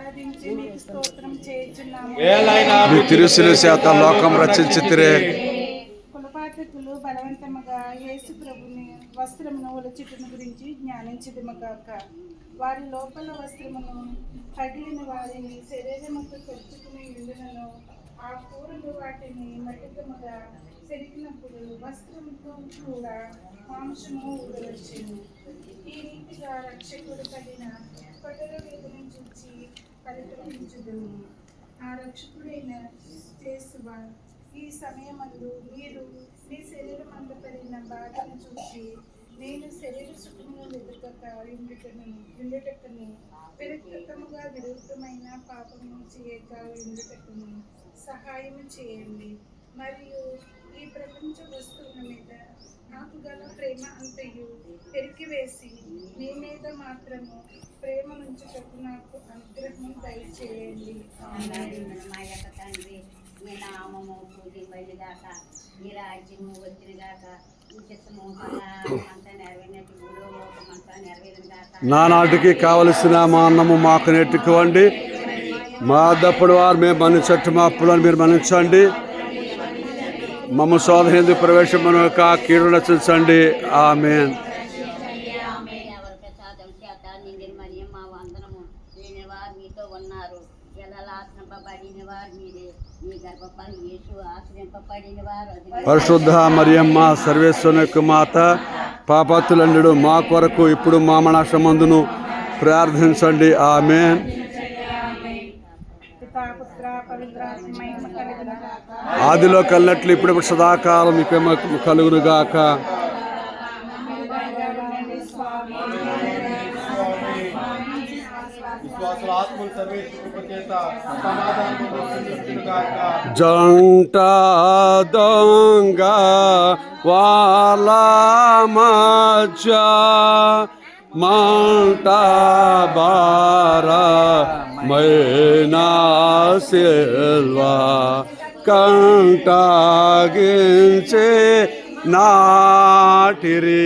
ఆరాధించి మీకు స్తోత్రం చేయుచున్నాము. మీ తిరుసుల చేత లోకం రచించితిరే. కులపాతకులు బలవంతముగా యేసు ప్రభుని వస్త్రమును ఒలచుటను గురించి జ్ఞానించదుమగాక. వారి లోపల వస్త్రమును పగిలిన వారిని శరీరముతో తెచ్చుకుని ఉండునను ఆ కూరలు వాటిని మటుకముగా పెరిగినప్పుడు వస్త్రముతో కూడా మాంసము ఊడవచ్చును. ఈ రీతిగా రక్షకుడు పడిన పట్టణ వేదన చూచి పరితపించుదుము. ఆ రక్షకుడైన యేసువా, ఈ సమయమందు మీరు మీ శరీరం అందపడిన బాధను చూసి నేను శరీర సుఖమును వెతుకక ఉండుటకును వ్యక్తిగతముగా విరుద్ధమైన పాపము చేయక ఉండుటకును సహాయము చేయండి. మరియు ఈ ప్రపంచ వస్తువుల మీద నాకు గల ప్రేమ అంతయు పెరికివేసి మీ మీద మాత్రము ప్రేమ నుంచుటకు నాకు అనుగ్రహం దయచేయండి. మా యొక్క తండ్రి, మీ నామము పూజింపబడుగాక, మీ రాజ్యము వచ్చినగాక, మీ చిత్తము అంతా నెరవేరినట్టు భూలోకమంతా నెరవేరుగాక. నానాటికి కావలసిన మా అన్నము మాకు నెట్టుకోండి. మా దప్పుడు వారు మేము మన్నించట్టు మా అప్పులను మీరు మన్నించండి. మమ్మ శోధన ప్రవేశమును యొక్క కీడు రచించండి. ఆమేన్. పరిశుద్ధ మరియమ్మ సర్వేశ్వరుని యొక్క మాత, పాపాత్ములందరూ మా కొరకు ఇప్పుడు మా మరణమందును ప్రార్థించండి. ఆమేన్. ఆదిలో కలిగినట్లు ఇప్పుడు సదాకాలం మీకు కలుగునుగాక. జంట దొంగ వాళ్ళ మధ్య మంట బార మైనా సిల్వా కంటగించే నాటిరి.